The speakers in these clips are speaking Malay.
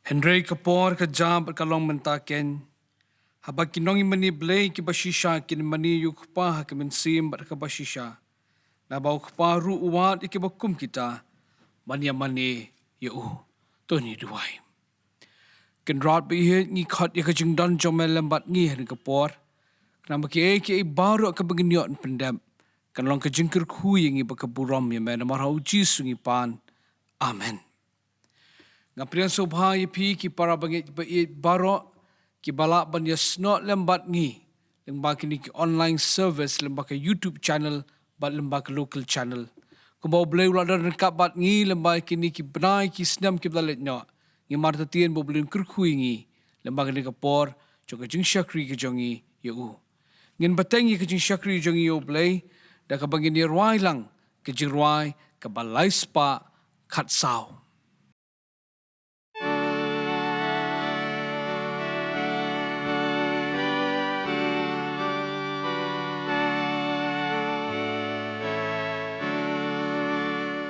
Henry kapor ka jam kalong mentaken. Habag kinong imani blay ki basisha kin mani yukpa ha kemensim bar ka basisha. Nabaw kpa ru uwat ikibakum kita. Manya mani yu tuni duway. Kin rot bihe ni khat yakajing don jomel lembat ngi hen kapor. Kenapa ki baru ka beginyot pendam. Kan long ka jingkir ku yang iba ka buram ya mena marha uji sungi pan. Amen. Ngaprian subha pi ki para bangit baro ki balak ban yasno lembat ngi lemba kini ki online service lemba ka YouTube channel bat lemba ka local channel kumbau bleu la dan kap bat ngi lemba kini ki benai ki snam ki blalet no ngi marta tien bo blin kurkhui ngi lemba kini ka por joka jing shakri ki jongi yu ngin batengi ki jing shakri jongi yo blai da ka bangin rwai lang ki jing rwai ka balai spa khat sao.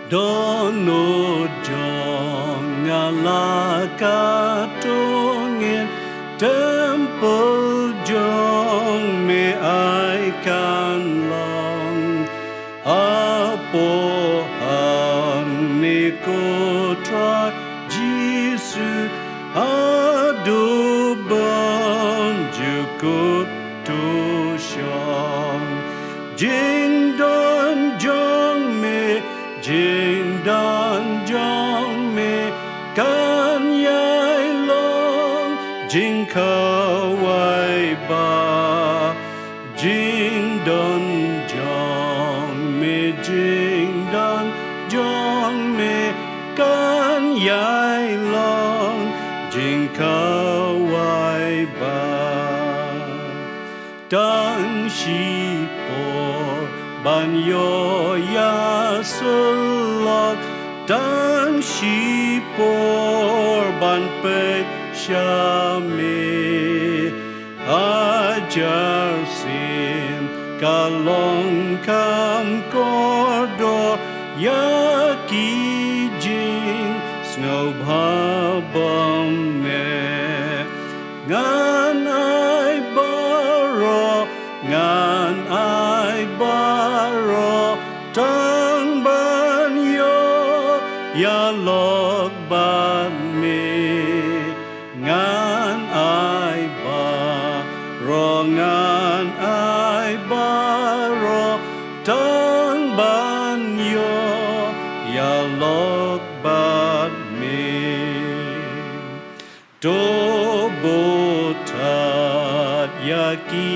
Dono jong alaka tongin temple jong me I can long apo aniko tra Jisu aduban jukut tu shong jing don jong me Jing dan jong me kan yai long jing kawai ba jing dan jong me jing dan jong me kan yai long jing kawai ba dang shi por ban yo ya sulok dan shi por ban pe shame ajar sin kalong kam kordo ya ki jing snow bhabam ne ngan ai baro ngan ai baro tang ban yo ya lok ban me ngan ai baro ngan ai baro tang ban yo ya lok ban me do botat ya ki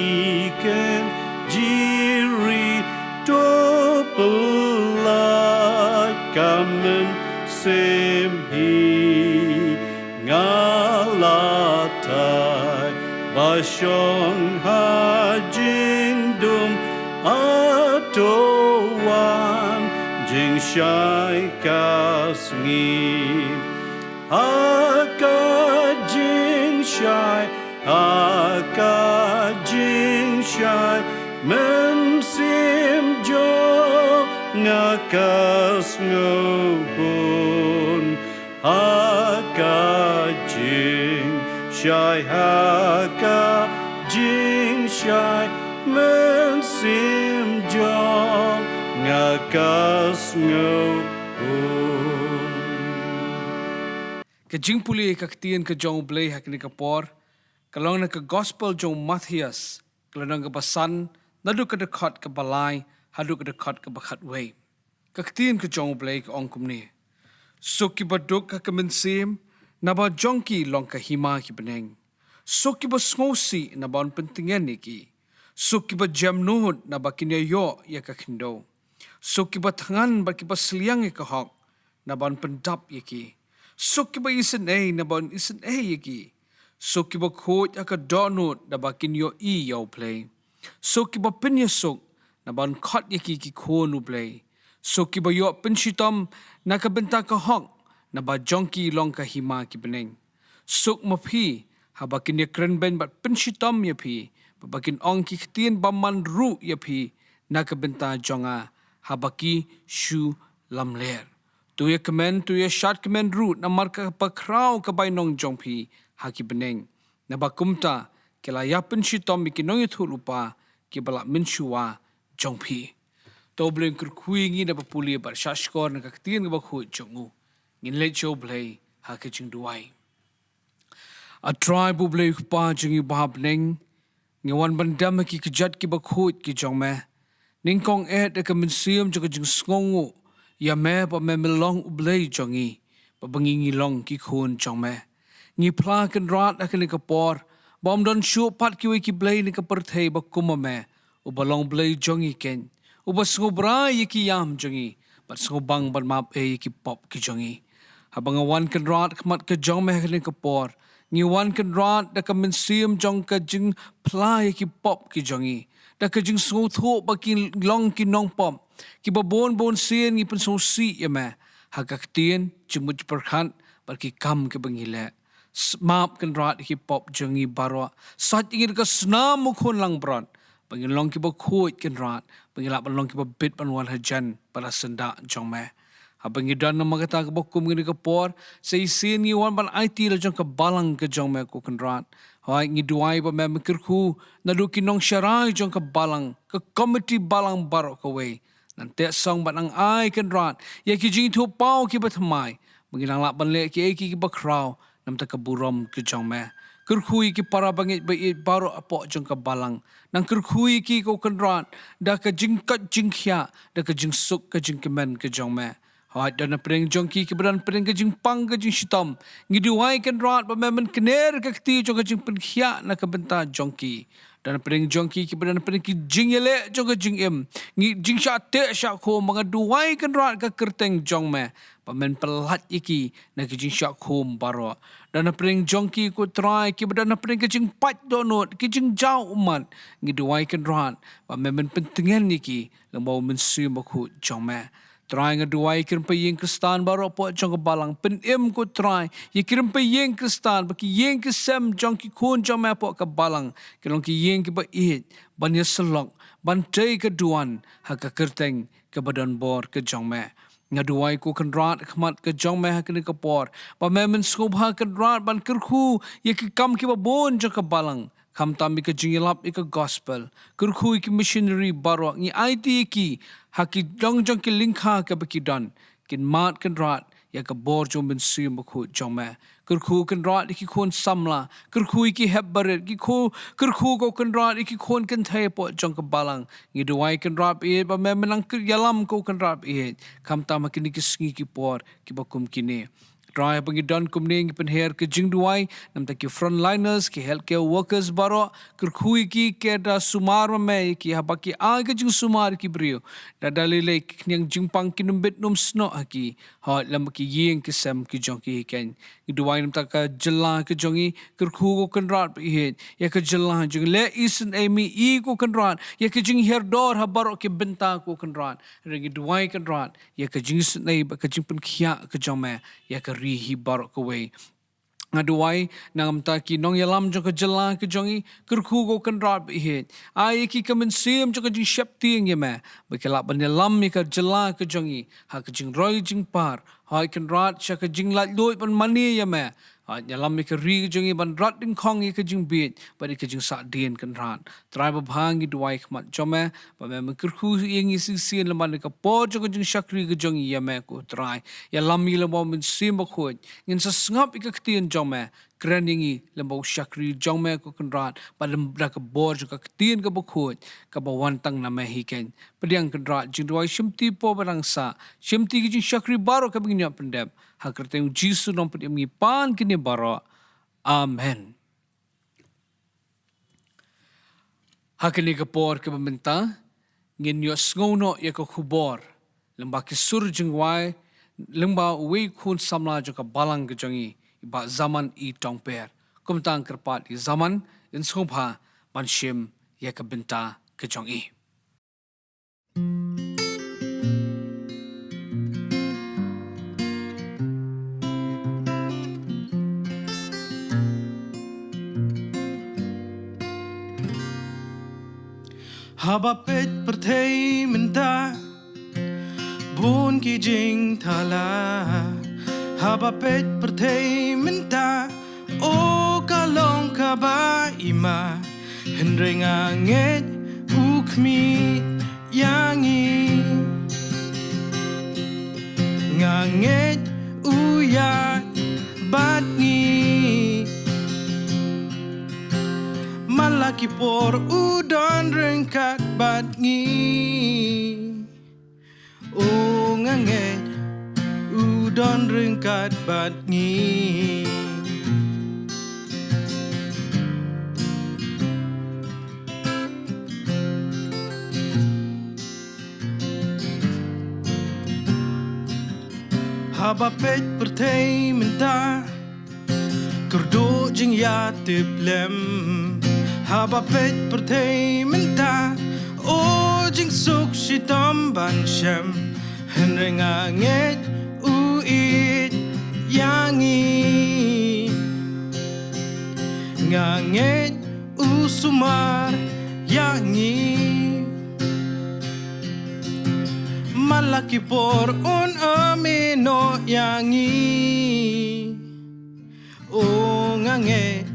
ken jiri do bulat kamen semhi ngalatai basyong hajindum atowan jing syai kasngi akajing syai akajing syai mensim jo ngakas ngobun akajing syai akajing syai mensim jo ngakas ngobun. Kajing puli kaktian ka jong blay hakini kapor kalong na ka gospel jong Matthias kalong ka basan nadu ka dekat ka balai hadu ka dekat ka bakat way kaktian ka jong blay ka ongkum ni suki baduk ka kemensim naba jongki long ka hima ki beneng suki ba sngosi naba on pentingan niki suki ba jam nuhud naba kinyayo ya ka kindo suki ba tangan ba ki ba seliang ka hok naba on pendap yaki Suki ba isen na bon isen yaki. Suki ba khot aka donut na ba kinyo yaw play. Suki ba pinyasuk na bon khat yaki ki khonu play. Suki ba yo pinshitam na ka benta ka hok na ba jonki long ka hima ki beneng. Suk ma phi ha ba kinya krenben ba pinshitam ya phi ba bakin ong ki ktien ba man ru ya phi na ka benta jonga ha ba ki shu lamler. tu ye kemen tu ye shat kemen root na mar ka pakrau ka bai nong jong phi haki beneng na bakumta kela yapen shitom mi kinong ithulupa ki bala minshua jong phi to blen kur khuingi na papuli bar shashkor na ka tien ga bakhu jongu ngin le cho blai haki jing duai a tribe blai pa jingi bahab neng ngi wan bandam ki kjat ki bakhut ki jongme ning kong et ka min siam jo jing sngongu ya me pa me melong blai jongi pa bangi ngi long ki khun jongme ngi pla kan rat ka ni ka por bom don shu pat ki wi ki blai ni ka per thei ba kuma me u balong blai jongi ken u ba sngo bra yi ki yam jongi but sngo bang ban map e ki pop ki jongi habang wan kan rat khmat ka jongme ka ni ka por ni wan kan rat da ka min siam jong ka jing plai ki pop ki jongi da ka jing so tho ba ki long ki nong pop ki ba bon sien ni pen so si ya ma ha ka tien chimut per khan par ki kam ke bangile map kan rat ki pop jongi barwa sat ingir ka snam mu khon lang bron bangil long ki ba khoi kan rat bangila ba long ki ba bit ban wan hajan para senda jong ma habang idan na magata ka bokum ngini ka por sa isin ni wan ban IT la jong ka balang ka jong me ko kanrat hoy ngi duai ba me mikirku na luki nong sharai jong ka balang ka committee balang baro ka we nan te song ban ang ai kanrat ya ki jing thu pau ki ba thamai mangilang la ban le ki ba kraw nam ta ka burom ka jong me kurkhui ki para bangit ba it baro apo jong ka balang nang kurkhui ki ko kanrat da ka jing ka jing khya da ka jing suk ka jing kemen ka jong me Hoi dan pring jongki ki beran pring ke jing pang ke jing shitom ngi duai kan rat ba memang kner ke kti jong ke jing pen khia na ka benta jongki dan pring jongki ki beran pring ki jing ele jong ke jing em ngi jing sha te sha kho manga duai kan rat ka kerteng jong me pa men pelat iki na ke jing sha khom baro dan pring jongki ko try ki beran pring ke jing pat donot ki jing jau uman ngi duai kan rat pa memang pentengen iki lembau men su ma khu jong me try nga duai kirim pa yeng kristan baro po jong balang pen em ko try ye kirim pa yeng kristan ba ki yeng ki sem jong ki khun jong ma po ka balang kilong ki yeng ki ba it ban ye selok ban tei ka duan ha ka kerteng ka badan bor ka jong ma nga duai ko kan rat khmat ka jong ma ha ka ni ka por ba men skob ha ka rat ban kirkhu ye ki kam ki ba bon jong ka balang kam tam ka jingilap ka gospel kurkhu ki missionary baro ngi IT ki haki jong ki linkha ka bakidan kin mat kan rat ya ka bor jom ben sim khu jong ma kurkhu kan rat ki khon samla kurkhu ki hebbaret ki kho kurkhu ko kan rat ki khon kan thai po jong ka balang ngi duai kan rat e ba me menang yalam ko kan rat e kam tam ki ni ki sngi ki por ki bakum ki ne Try bangi don kumning pen her ke jing duai nam ta ki frontliners ki healthcare workers baro kurkhui ki ke da sumar me ki habaki age jing sumar ki brio da dalile knyang jing pang ki numbet num sno aki ha lam ki yeng ki sam ki jong ki ken ki duai nam ta ka jalla ki jongi kurkhu ko kan rat he ya ka jalla jing le isen emi e ko kan rat ya ki jing her dor ha baro ki benta ko kan rat ringi duai kan rat ya ka jing snai ba ka jing pen khia ka jong me ya ka rihi barok away ngaduai nangam ta ki nong yalam jong ka jala ka jongi kurkhu go kan rat he ai ki kamen sim jong ka jing shapti nge me bakela ban yalam mi ka jala ka jongi ha ka jing roi jing par hai kan rat sha ka jing la loi ban mani ya me yalam mi ka ri jongi ban rat ding khong ka jing bit ba ka jing sa dien kan rat trai ba bhangi duai khmat jome ba me kurkhu yeng isi sien la man ka po jong ka jing shakri ka jongi ya me ko trai yalam mi la mo min sim ba khoi ngin sa ngap ka ktien jome kreningi lembo shakri jongme ko kanrat palam bra ka bor ka tien ka bukhot ka bawan tang na me hiken padiang kanrat jindwai shimti po barang sa shimti ki shakri baro ka bingnya pendem hakerte jisu nom padiam ngi pan kini baro amen hakini ka por ka bamenta ngin yo sngono ya ka khubor lemba ki sur jingwai lemba we khun samla jo ka balang ka jongi iba zaman i tongper kumtang kerpat i zaman in sobha banshim ya ka benta ka jongi Haba pet perthei menta bun ki jing thala haba pet perthei minta o kalong ka ba ima hendrenga nget ukmi yangi nganget uya batngi malaki por udon rengkat batngi o nganget udon rengkat batngi haba pet perthei minta kerdo jing ya tiplem haba pet perthei minta o jing suk shitam ban shem henrenga nget u it yangi nganget u sumar yangi malaki por un amino yangi o nganget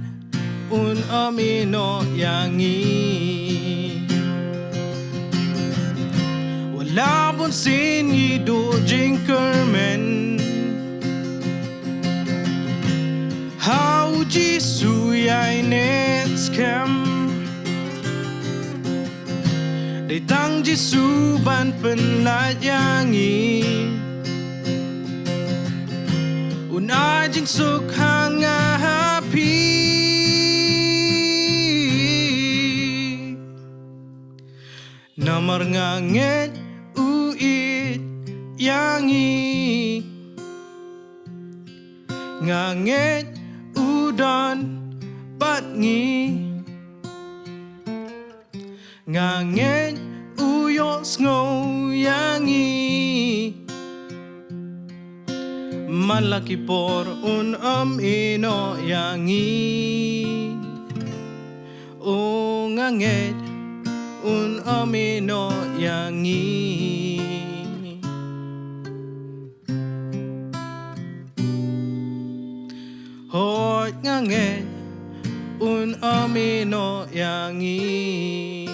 un amino yangi wala pun sin yido jinkermen how jisu yai net scam để tăng Giêsu ban pen la yangi un ai jing suk hanga happy namar nganget u it yangi nganget udon batngi nganget uyos ngoyangi malaki por un amino yangi o nganget un amino yangi hot nganget un amino yangi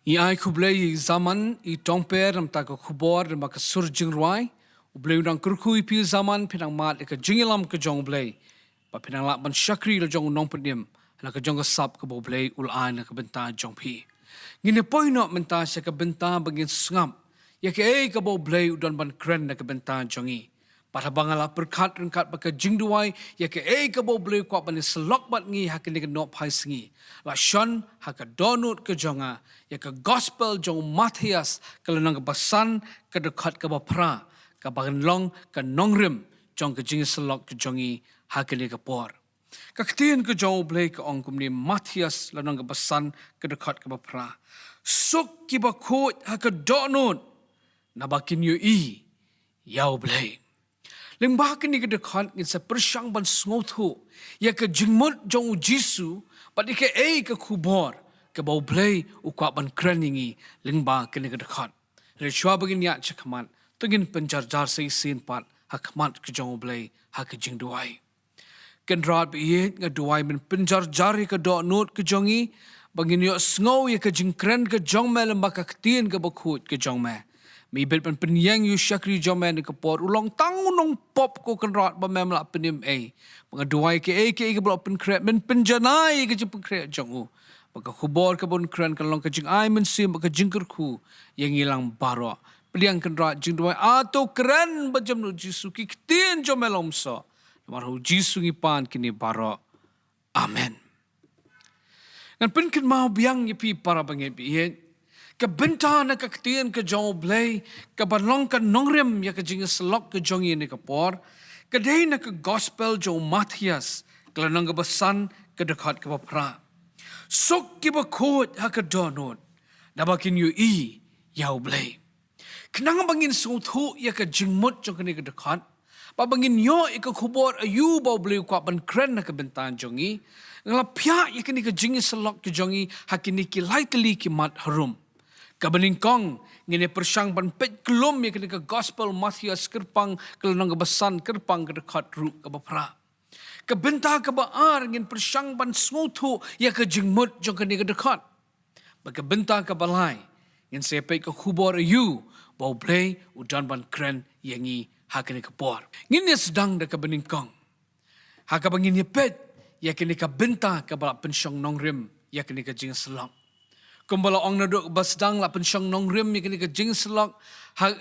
I ai kublei I zaman I tongper nam ta ko khubor nam ka surjing ruai ublei udang kurkui pi zaman pinang mat ka jingilam ka jong blei pa pinang lak ban shakri lo jong nong pedim na ka jong ka sap ka bo blei ul ai na ka benta jong pi ngine poino menta sya ka benta bagin sngam ya ke ei ka bo blei udon ban kren na ka benta jongi para bangala perkat rengkat baka jingduai ya ke ei ka bo blei kwa ban selok bat ngi hakini ka no phai singi la shon haka donut ka jonga ya ka gospel jong Matthias kalanang ka basan ka dekat ka bapra ka baganlong ka nongrim jong ka jing selok ka jongi hakini ka por ka ktien ka jong blei ka ong kumni Matthias lanang ka basan ka dekat ka bapra suk ki ba khot haka donut na bakin yu I yau blei lembah kini ke dekat ngin sa persyang ban sngotu ya ke jingmut jong Jisu padi ke ei ke kubor ke bau blei ukwa ban kreningi lembah kini ke dekat rechwa bagin ya chakman tugin penjarjar sei sin pat hakmat ke jong blei hak jing duai ken rat bi nga duai min penjarjar ke do not ke jongi bangin yo sngo ya ke jing kren ke jong me lembah ka ktien ke bakut ke jong me mi bet pen penyang yu syakri jomen ke por ulong tangunong pop ko kan rat ba mem la penim pengaduai ke ke blok pen kret men penjanai ke jing kret jongu baka khubor ke bon kren kan long ke jing ai men sim baka jingker khu yang hilang baro peliang kan rat jing duai ato kren ba jam nu Jisu ki ktien jomelom so marhu Jisu ngi pan kini baro amen ngan pen kin mau biang yepi para banget bi ka benta na ka ktien ka jong blei ka banlong ka nongrem ya ka jing selok ka jongi ni ka por ka dei na ka gospel jong Matthias ka nang ka basan ka dekat ka pra sok ki ba khot ha ka donot na bakin yu I yau blei kenang bangin so thu ya ka jingmut jong ni ka dekat Babangin yo ika khubor ayu bau beli kwa ban kren na kebentan jongi. Ngala pia yakini ke jingi selok ke jongi hakini ki lightly ki mat harum. Kabaning kong ngine persang ban pet kelum yakini ke gospel Matthias kerpang kelenong kebesan kerpang ke dekat ru ke bapra. Kebenta ke baar ngin persang ban smutu ya ke jingmut jong kini ke dekat. Bakebenta ke balai ngin sepek ke khubor ayu bau beli udan ban kren yangi hakini kepor. Ngini sedang dah kebeningkong. Haka bangin pet yakini ka benta ka bala pensyong nongrim yakini ka jing selok. Kumbala ong naduk basdang la pensyong nongrim yakini ka jing selok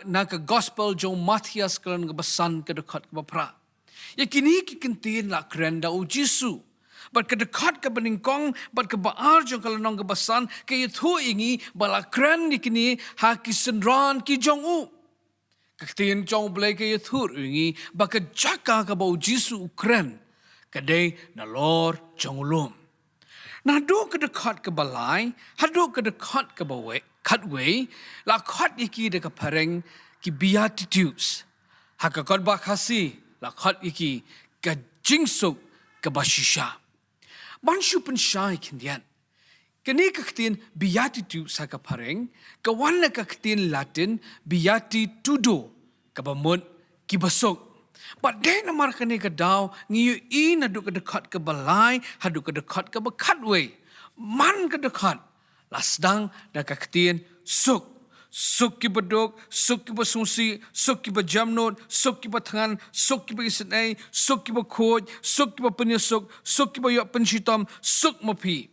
na ka gospel jong Matthias kalan ka basan ka dekat ka bapra. Yakini ki kentin la kren da ujisu. Bat ka dekat ka beningkong bat ka baar jong kalan nong ka basan ka yithu ingi bala kren yakini haki senran ki jong u. Kaktiin jong blay kaya thur ingi baka jaka ka bau jisu ukren kadai na lor jong ulum. Na do ka dekat ka balai, hado ka dekat ka bawe, katwe, la kat iki de ka pareng ki beatitudes. Haka kot ba kasi la kat iki ka jingsuk ka bashisha. Banshu pensyai kindian. Kini kaktin beatitudes sa kapareng, kawan na kaktin Latin beatitudo, kabamut kibasok. But then namar kani kadaw, ngayon inadu kadekat ka balay, hadu kadekat ka bakatwe, man kadekat, lasdang na kaktin suk. Suk ki badok, suk ki basungsi, suk ki bajamnot, suk ki batangan, suk ki bagisanay, suk ki bakod, suk ki bapenyasuk, suk ki bayok penshitom, suk mapi.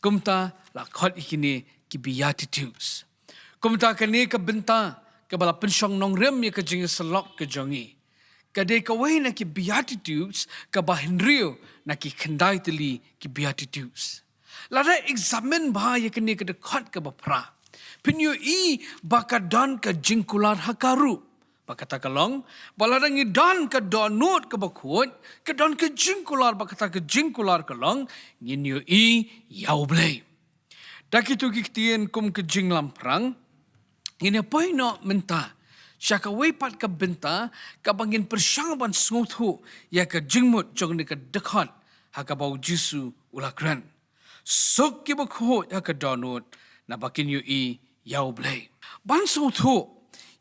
Kumta la khot ikini ki beatitudes. Kumta kani ka benta ka bala pensyong nongrem ya ka jingi selok ka jongi. Kadai ka way na ki beatitudes ka bahinrio na ki kendai tali ki beatitudes. Lada examine ba ya kani ka dekat ka bapra. Penyu i baka dan ka jingkular hakaru. Bakata kalong, baladang idan ka donut ka bakut, ka don ka jingkular bakata ka jingkular kalong, nginyo i yaublay. Dakitu kiktien kum ka jinglam perang, ngini poy no menta, siya ka waypat ka benta, ka bangin persyaban snguthu, ya ka jingmut jong ni ka dekat, haka bau jisu ulakran. Sok ki bakut ya ka donut, na bakin yu i yaublay. Ban snguthu,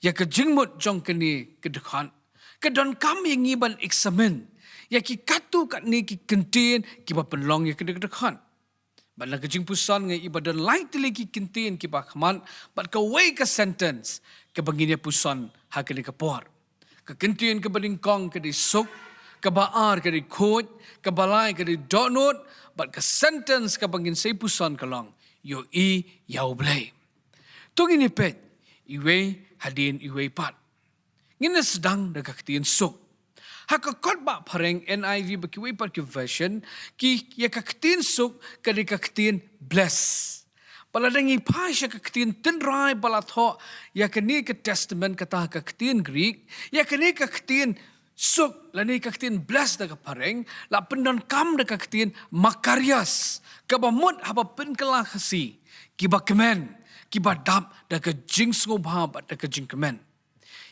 ya ka jingmut jong kini kedekan. Kedon kami ngiban eksamen. Ya ki katu kat ni ki kentin ki ba penlong ya kedekan. Bala ka jingpusan ngai ibadan lai tili ki kentin ki ba khaman bat ka way ka sentence ka banginya pusan ha kini ka por. Ka kentin ka badingkong ka di sok ka baar ka di khot ka balai ka di donut bat ka sentence ka bangin say pusan kalong yo i yaublay. Tungin ipet iwe hadin iwe pat. Ngina sedang dagaktiin sok. Hakakot ba pareng NIV bakiwe pat ki version ki yakaktiin sok kadi kaktiin bless. Paladang ipa siya kaktiin tinray balatho yakani ka testament kata kaktiin Greek yakani kaktiin sok lani kaktiin bless daga pareng la pendon kam daga kaktiin makarias kabamut haba penkala kasi kibakemen kibadap daga jingsgo bhab daga jingkemen.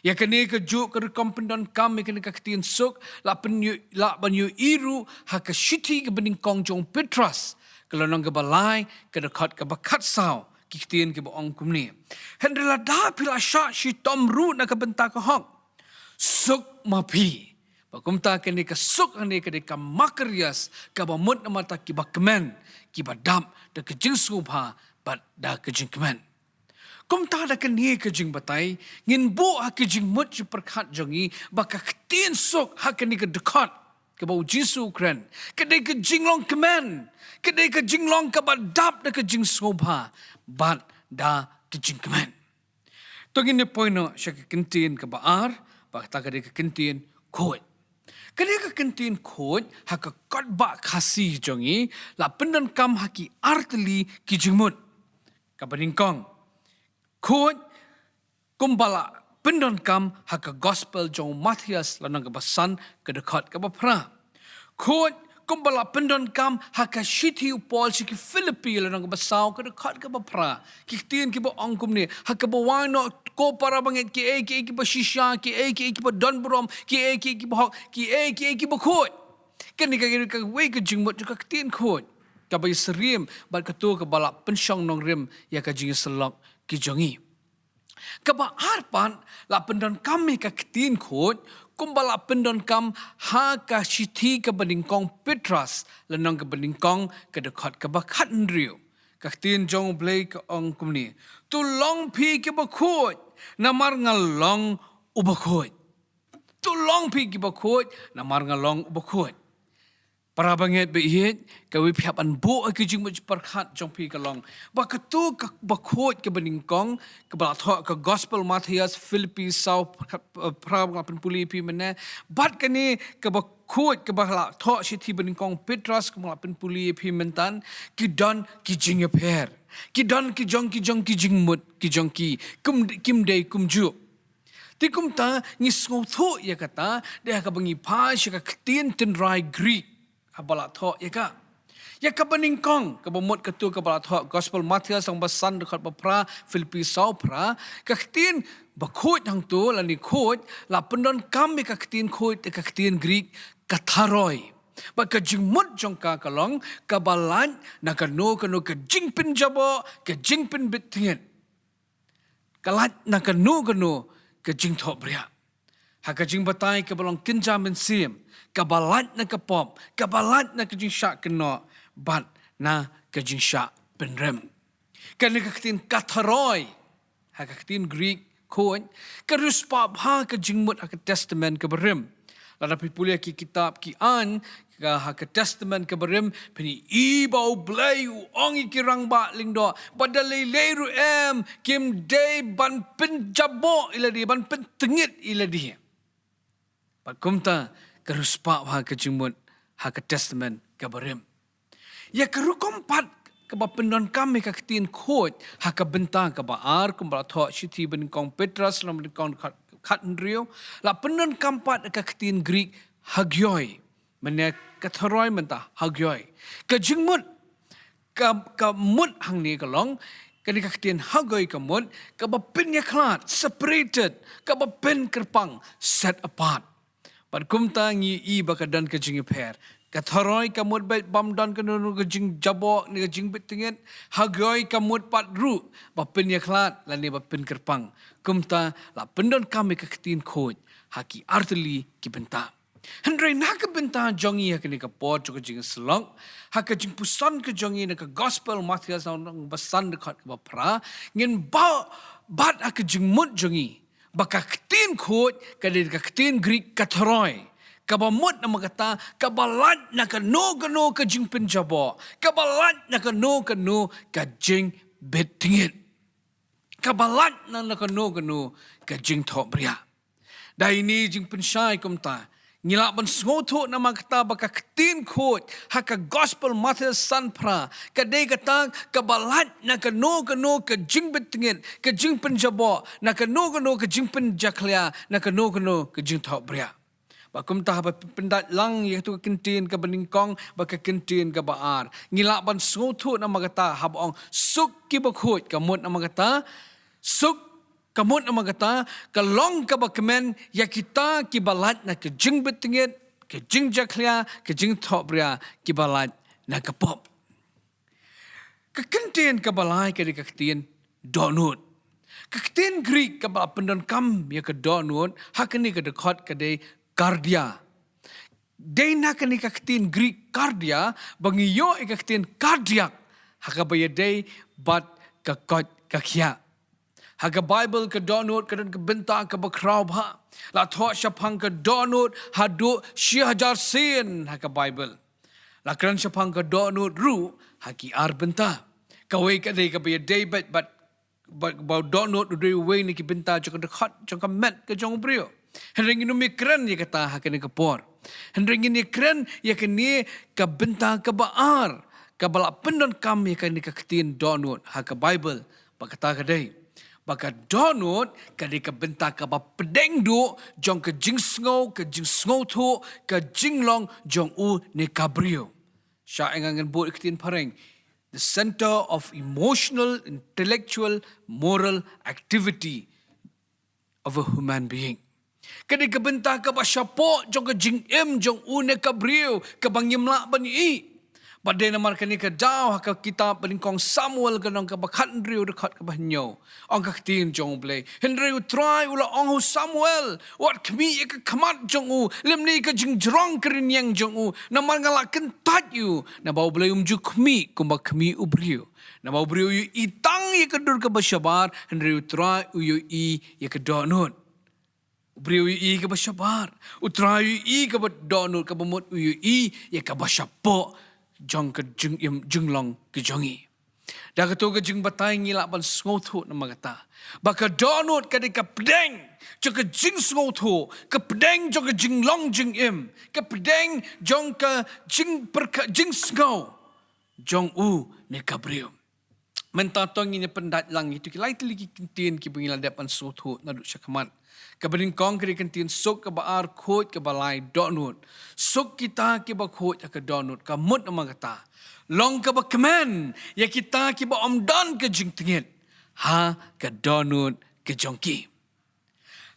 Ya kani ka ju ka kompendon kam kani ka katin sok la banyu iru ha ka shiti ka beningkong jong Petras kalau nang ka balai ka dekat ka bakat saw kitin ka baong kumni. Hendela da pila sha shi tomru na ka benta ka hok. Sok mapi. Bakumta kani ka sok ani ka ka makarias ka bamut na mata ki bakmen ki badam da ka jingsgo bha bat da ka jingkemen. Kum ta da kani ka jing batay, ngin bu ha ka jing mut si perkat jongi, baka katin sok ha kani ka dekat, ka bau jisu kren, kadai ka jing long kemen, kadai ka jing long ka badap da ka jing sobha, bat da ka jing kemen. Tungin ni poin no, siya ka kintin ka baar, baka kadai ka kintin kot. Kadai ka kintin kot, ha ka kodba kasi jongi, la pendan kam ha ki arteli ki jing mut, ka beningkong. Kod kumbala pendon kam haka gospel jong Matthias lanang kebasan kedekat ke bapra. Kod kumbala pendon kam haka shiti upol si ki Filipi lanang kebasaw kedekat ke bapra. Kiktiin ki ba angkum ni haka bawano ko para banget ki bashisha ki don brom ki bahok ki bakut kan ni ka wei ka jingmut ka tin khot ka bai serim bat ka tu ka balak pensyong nong rim ya ka jing selok ki jongi ka ba arpan la pendon kami ka tin khot kumbala pendon kam ha ka shithi ka beningkong Petras lenong ka beningkong ka dekat ka bakhat nriu ka tin jong blai ka ong kumni tu long pi ki bakut namar ngalong ubakut tu long pi ki bakut namar ngalong ubakut para banget beihit ka wi phiap an bo ki jing muj parkhat jong pi ka long ba ka tu ka bakut ka beningkong ka ba tho ka gospel Matthias Philippi sau pra pen puli pi mena bat ka ni ka bakut ka ba la tho shithi beningkong Petras ka ma pen puli pi mentan ki don ki jing per ki don ki jong ki jing mut ki jong ki kim dei kum ju ti kum ta ni sngo tho ya kata de ka bangi pa shi ka tin tin rai Greek abala tho ya ka beningkong ka bomot ka tu ka bala tho gospel Matthias sang basan dekat bapra Filipi sau pra ka tin bakut hang tu la ni khot la pendon kam ka tin khot ka tin Greek ka tharoi ba ka jingmut jong ka kalong ka balan na ka no ka jingpin jabo ka jingpin bitingen kalat na ka no ka jing tho bria ha ka jing batai ka balong kinja men sim ka balat na ka pop ka balat na ka jing syak keno bat na ka jing syak penrem ka ni ka tin katharoi ha ka tin Greek kon ka ruspa ha ka jingmut ha ka testament ka berem lada pipulia ki kitab ki an ka ha ka testament ka berem peni ibau blai ongi kirang ba lingdo badalai leru em kim day ban pen jabo ila di ban pen tengit ila di pat kumta ka ruspa ha ka jingmut ha ka testament ka berem ya ka rukompat ka ba pendon kami ka tin khot ha ka benta ka ba ar kum ba tho shithi ben kong Petras lam ben kong khat nrio la pendon kampat ka tin Greek hagioi mene ka tharoi menta hagioi ka jingmut ka mut hang ni ka long ka ni ka tin hagioi ka mut ka ba pen ya klat separated ka ba pen kerpang set apart pat kumta ngi I ba ka dan ka jingi per ka tharoi ka mut bet bam dan ka nu ka jing jabo ni ka jing bet tinget hagioi ka mut pat ru ba pen ya klat la ni ba pen kerpang kumta la pendon kami ka tin khoj haki artli ki benta Hendrai nak benta jongi hak ni ka pot ka jing slong hak ka jing pusan ka jongi na ka gospel Matthias nang basan dekat ka pra ngin ba bat hak jing mut jongi baka tin khot ka dir ka tin Greek ka throi ka ba mut na magata ka balat na ka no ka jing pinjabo ka balat na ka no ka jing betingit ka balat na ka no ka jing tho bria dai ni jing pensai kumta ngila ban sngoto na magta baka tin khot haka gospel Matthias san pra ka dei kata ka balat na ka no ka jing betingin ka jing penjabo na ka no ka jing penjaklia na ka no ka jing tho bria bakum ta ba pendat lang ya tu kintin ka beningkong baka kintin ka baar ngila ban sngoto na magata habong suk ki bakhot ka mot na magata suk kamut na magata kalong ka bakmen ya kita ki balat na ka jing betingit ka jing jaklia ka jing thobria ki balat na ka pop ka kintin ka balai ka ka tin donut ka tin Greek ka ba pendon kam ya ka donut hakani ka dekat ka de cardia de na ka ni ka tin Greek cardia bangiyo ka tin cardiac hakabaya de bat ka kot ka khia Haga Bible ka donut ka dan ka benta ka bakraw ba la tho shapang ka donut hadu 6000 sen haga Bible la kran shapang ka donut ru haki ar benta ka we ka dei ka be day but ba donut du we ni ki benta ka dekat ka met ka jong brio henring inu mikran ya kata hakani ka por henring ni kran ya kini ka benta ka baar ka bala pendon kam ya kani ka tin donut haga Bible ba kata ka dei baka donut kadi ka benta ka ba pedeng du jong ka jing sngo thu ka jinglong jong u ne kabrio sha engangan bo iktin pareng the center of emotional intellectual moral activity of a human being. Kadi kabenta ka ba syapo jong ka jing jong une ka brio ka bangimla ban i. Badai namar kani ka daw ka kitab kong Samuel kanong ka bakhan rio dekat ka banyo. Ang ka tin jong blay. Henry try ula ang Samuel. Wat kami ka kamat jong u. Lemni ka jing jrong kerin yang jong u. Namar ngalakan tat yu. Na bau blay umju kami kumba kami ubrio. Na bau brio yu itang ya ka dur ka basyabar. Henry try uyu i ya ka donut. Ubrio yu i ka basyabar. Utray yu i ka donut ka bamut uyu i ya ka basyapo. Jong ke jeng long ke jongi. Dah ketua ke jeng batai ngilak ban sengotho nama kata. Baka donut kadi ke pedeng. Jong ke jeng sengotho. Ke pedeng jong ke jeng long jeng Ke pedeng jong ke jeng sengau. Jong ne kabrium. Mentatong ini pendat lang itu. Kilai teliki kintin ki bengilan depan sengotho naduk syakamat. Kabaring kong kiri kentin sok ke baar khot ke balai donut. Sok kita ke ba khot ke donut ka mut nama kata. Long ke ba kemen ya kita ke ba omdan ke jing tengit. Ha ke donut ke jongki.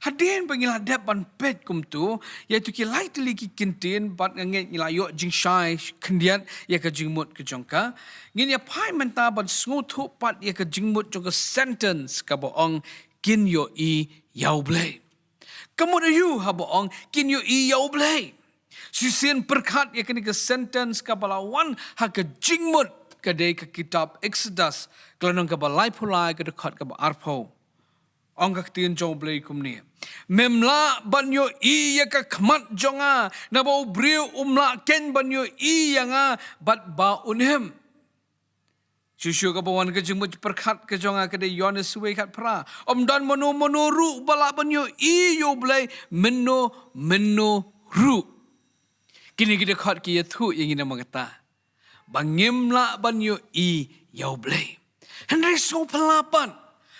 Hadin pengila depan pet kum tu iaitu ki lai teliki kentin bat ngengit ngilayok jing syai kendiat ya ke jing mut ke jongka. Ngin ya pai menta ban sengutu pat ya ke jing mut jongka sentence ka ba ong kin yo i yau blay. Kamu yu haboong kin yu i yau blay. Sisian perkat ya kini ke sentence ka balawan ha ke jingmut ke day ke kitab Exodus kelanong ka balai pulai ke dekat ke arpo. Ong ka tin jong blay kum ni. Memla banyo i ya ka kmat jonga na ba ubriu umla ken banyo i yanga bat ba unhem. Susu ka bawan ke jengmut perkat ke jonga ke de Yohanes suwe kat pra. Om dan menu ru bala banyo i yo blay menu ru. Kini kita kat ki yathu yang ina magata. Bangimla banyo i yo blay. Henry so pelapan.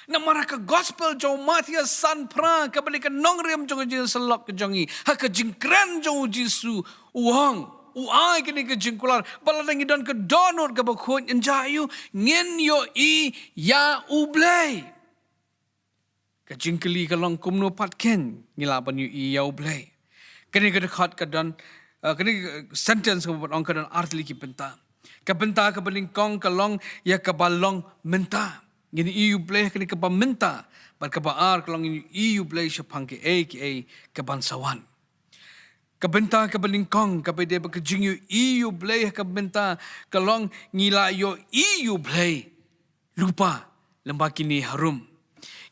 Na maraka gospel jong Matias san pra ka balik nongriam jong jing selok ke jongi. Ha ke jingkran jong Jisu uang. Uai kini ke jingkular baladangi don ke donut ke bakhut enjayu ngin yo i ya ublay. Ke jingkeli ke long kumno patken ngilaban yo i ya ublay. Kini ke dekat ke don kini sentence ke ong ke don artli ki penta. Ke penta ke belingkong ke long ya ke balong menta. Ngini i ublay kini ke pamenta. Bar ke baar ke long i ublay syapang ke ke bansawan. Kabenta ka balingkong kapay de bakajing yu iyu blay kabenta kalong ngila yo iyu blay lupa lembak kini harum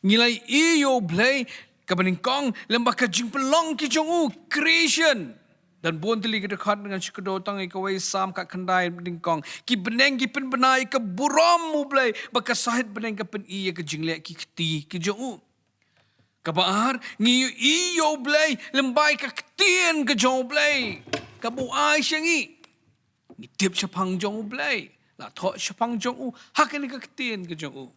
ngilai iyu blay kabalingkong lembak kajing pelong ki jongu creation dan bon teli ke dekat dengan syukur tang ikawai sam kat kendai balingkong ki beneng ki pen benai ke buram mu blay baka sahid beneng ke pen iya ke jinglek ki keti ki jongu kabar ngiyu iyo blay lembai ka ketien ke jong blay kabu ai syangi ngitip syapang jong blay la tho syapang jong u hakani ka ketien ke jong u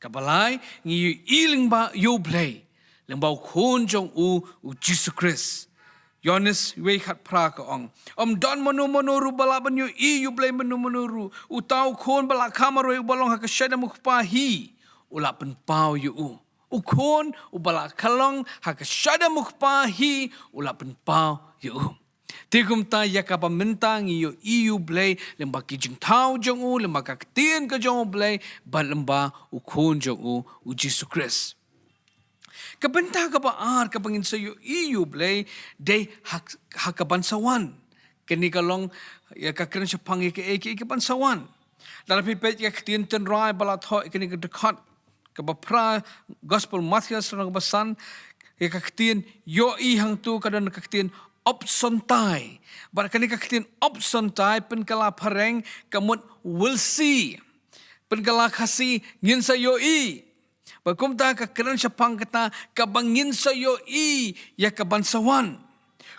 kabalai ngiyu iling ba yo blay lembau khun jong u Jesus Christ Yohanes we khat pra ka ong don manu ru bala banyu iyo blay manu ru utau khun bala kamaro balong ha ka syada mukpa hi ula pen pau yu u ukon ubala kalong hak syada mukpahi ula penpau yu tikum ta yakapa mentang yu iu blay lemba ki jing tau jong u lemba ka tien ka jong blay ba lemba ukon jong u Jesus Christ kabenta ka ba ar ka pangin sa yu iu blay day hak bansawan kini kalong ya ka kren syapang ke bansawan dalam pipet ya tien ten rai bala tho kini ka dekat kabapra gospel Matias rang basan ya kaktin yo i hang tu kadan kaktin opsontai barakani kaktin opsontai penkala pareng kamut will see penkala khasi ngin sa yo i bakumta ka kran syapang kata kabangin sa yo i ya kabansawan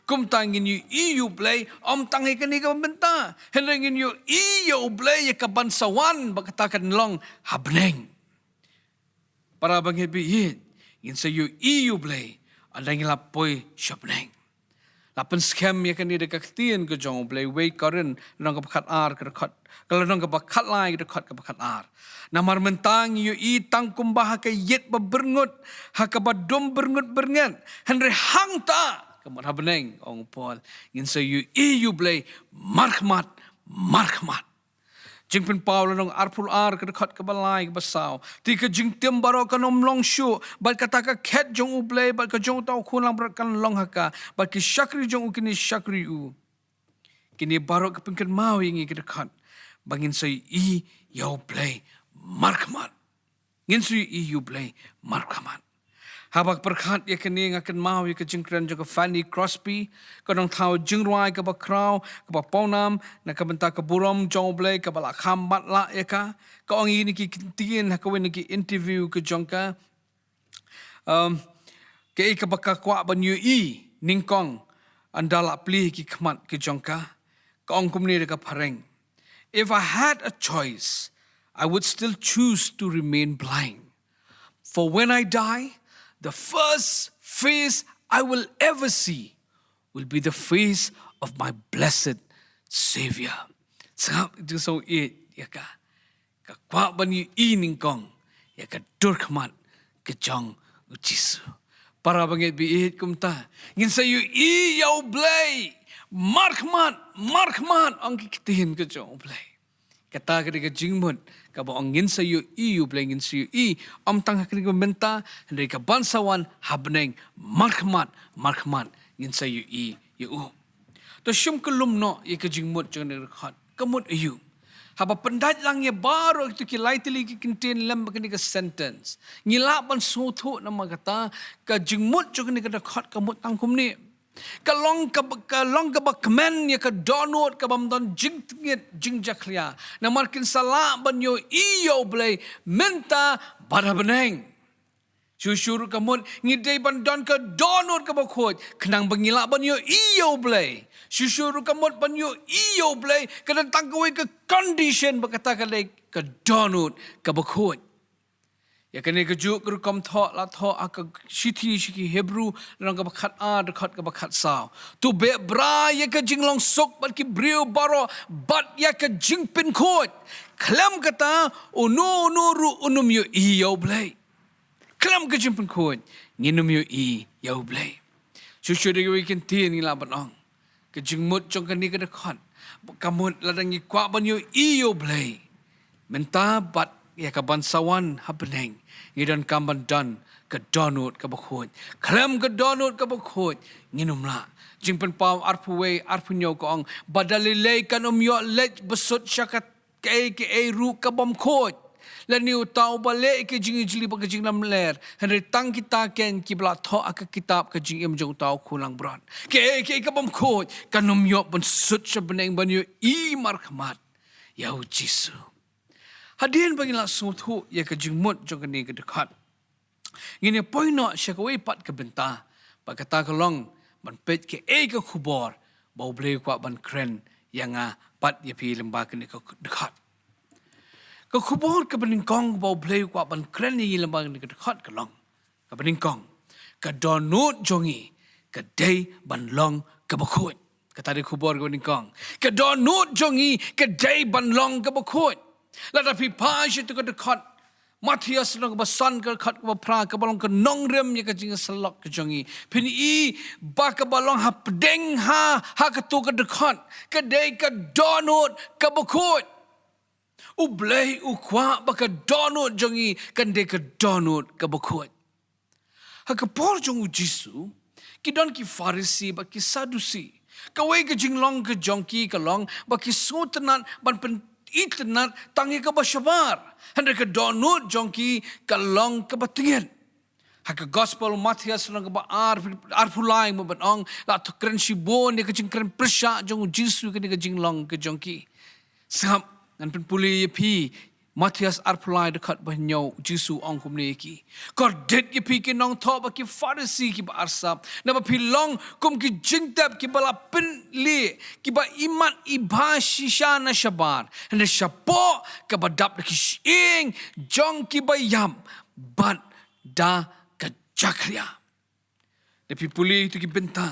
kumta ngin yu i yu blay om tangi kani ka benta henengin yu i yu blay ya kabansawan bakatakan long habneng para bangit bihin, ingin sa yu iyu blay, adang ilapoi syapneng. Lapan scam ya kan ni dekat tien ke jong play way karen nang kepakat ar ke dekat. Kalau nang kepakat lai ke dekat kepakat ar. Namar mentang yu I tangkum bah ke yet berngut ha ke badom berngut berngan. Henry hang ta kemat habeneng ong Paul. Ngin so yu yu play markmat. Jing pen Paul nang arpul ar ke dekat ke balai ke basau. Tika jing tiam baro kanom long shu. Bat kata ka ket jong u play. Bat ka jong tau kulang berat kan long haka. Bat ki syakri jong u kini syakri u. Kini baro ke pengken mau ingi ke dekat. Bangin say I yau play markmat. Ngin say I you play markmat. Habak perkat ya kini ngakan mau ya ke jingkran juga Fanny Crosby kadang tahu jingruai ke bakrau ke baponam na ke bentak ke buram jonglei ke balak hambat la ya ka ong ini ki tien ha kawin ki interview ke jongka ke bakak kwa ban yu I ningkong andala pli ki khmat ke jongka ka ong kumni de ka pareng. If I had a choice, I would still choose to remain blind. For when I die, the first face I will ever see will be the face of my blessed Savior. Sebab itu so ya ka kwa ban yu I ningkong ya ka durkmat ke jong Jisu. Para bangit bi kumta ngin sa yu I yau blay markmat ang kikitihin ke jong blay. Kata ketika jingmut kaba ang ngin sa yu I yu blay ngin sa yu I am tang ketika benta hendai ka bansawan habneng markmat ngin sa yu I yu. To syum kelum no ye ke jingmut jang dekat kemut yu. Haba pendat lang ye baru itu kilai tili ki kintin lem kenika sentence. Ngilapan soto nama kata ka jingmut jang dekat kemut tangkum ni. Kalong ka bakmen ya ka donut ka bamdon jingtingit jingjaklia na markin sala banyo iyo blay menta barabeneng syusyur kamut ngidai bandon ka donut ka bakhot kenang bangila banyo iyo blay syusyur kamut banyo iyo blay kadang tangkawai ka condition bakata ka donut ka bakhot. Ya kene kejuk kerukom thok la thok ak shiti shiki Hebrew rang ka bakhat a dekat ka bakhat sao. Tu be bra ya ka jinglong sok bat ki brio baro bat ya ka jingpin khot. Klam kata ono ru unum yu I yau blai. Klam ka jingpin khot nginum yu I yau blai. Shushu de yu ken tin ni la banong. Ka jingmut jong kan ni ka dekat. Kamut ladang ni kwa ban yu I yau blai. Menta bat ya ka bansawan habneng. Ngidan kamban dan ke donut ke bakhut. Klam ke donut ke bakhut. Nginum la. Jingpen pau arpuwe arpunyo ko ang badalilay kanom yo let besut syakat ke ru ke bom khut. Laniu tau balik ke jing jili ba ke jing lam ler. Henry tang kita ken ki bla tho ak kitab ke jing em jong tau kulang bron. Ke bom khut kanom yo besut syabeneng banyo I markmat. Yau Jisu. Hadirin bangila sutu ya ke jingmut jong ni ke dekat. Ngini poino syakawai pat ke benta. Ba kata kelong ban pet ke ke khubor bau blei kwa ban kren yang pat ya pi lembah ke dekat. Ke khubor ke beningkong bau blei kwa ban kren ni lembah ke dekat kelong. Ke beningkong ke donut jongi ke dei ban long ke bakut. Kata di khubor ke beningkong. Ke donut jongi ke dei ban long ke bakut. Lada pi pas itu ke dekat Matias nang basan ke dekat ke pra ke balong ke nongrem ya ke jing selok ke jongi pin I ba ke balong ha pedeng ha ke tu ke dekat ke dei ke donut ke bakut ublei ukwa ba ke donut jongi kan dei ke donut ke bakut ha ke por jong Jisu ki don ki Farisi ba ki Sadusi kawai ke jinglong ke jongki ke long ba ki sutenan ban pen itenat tangi ke basyabar. Hendak ke donut jongki ke long ke batingan. Hak gospel Matias lang ke ba arpulai mo banong la to kren shibon ni ke jing kren presya jong Jisu ke ni ke jinglong ke jongki. Sahab ngan pen puli pi Matias arpulai dekat banyo Jisu ong kumni ki. Kordet ki pi ke nong tho ba ki Farisi ki ba arsap. Na ba pi long kum ki jingtap ki bala pen li ki ba iman ibha shisha na shabar. Na shapo ka ba dap ki ing jong ki ba yam bat da ka jakria. Na pi puli tu ki benta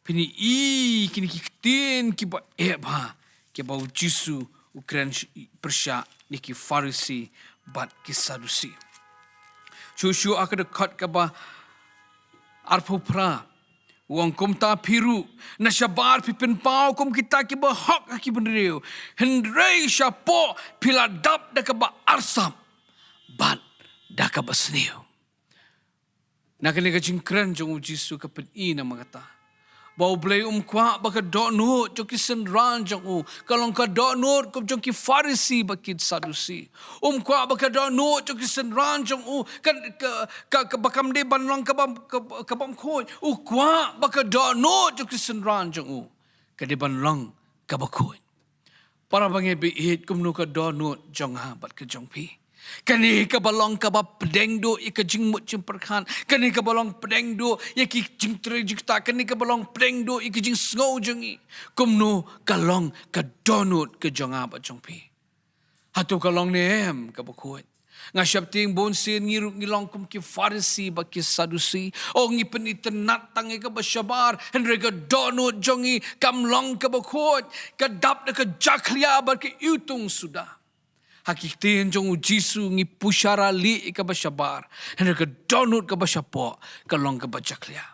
Pini kini kitin ki ba eba ki ba Jisu ukran persya ni ki Farisi bat ki Sadusi. Shushu akada kat ka ba arpo pra wang kum ta piru na syabar pipin pau kum kita ki ba hak ki benriu hendrei syapo piladap da ka ba arsam bat da ka ba sniu. Na kini ka jingkran jong Jisu ka pen na mangata. Bau blay kwa baka donut jong ki senran jong kalong ka donut kum jong ki Farisi bakid Sadusi. Kwa baka donut jong ki senran jong kan ka bakam de banlang ka bam khoi. Kwa baka donut jong ki senran jong ka de banlang ka ba khoi. Para bangi bi hit kum nu ka donut jong ha bat ka jong pi. Kani ka balong ka ba pedeng do ika jing mut jing perkhan. Kani ka balong pedeng do yaki jing tre jing ta. Kani ka balong pedeng do ika jing sngau jing i. Kumno kalong ka donut ka jong apa jong pi. Hatu kalong ne em ka bakuat. Nga syap ting bon sin ngiruk ngilong kum ki Farisi ba ki Sadusi. O ngi penitenat tangi ka ba syabar. Henry ka donut jong i kamlong ka bakuat. Ka dap na ka jaklia ba ki utung sudah. Hakikitin jong Jisu ngi pusyara li ka ba syabar. Henry ka donut ka ba syapo kalong ka ba jaklia.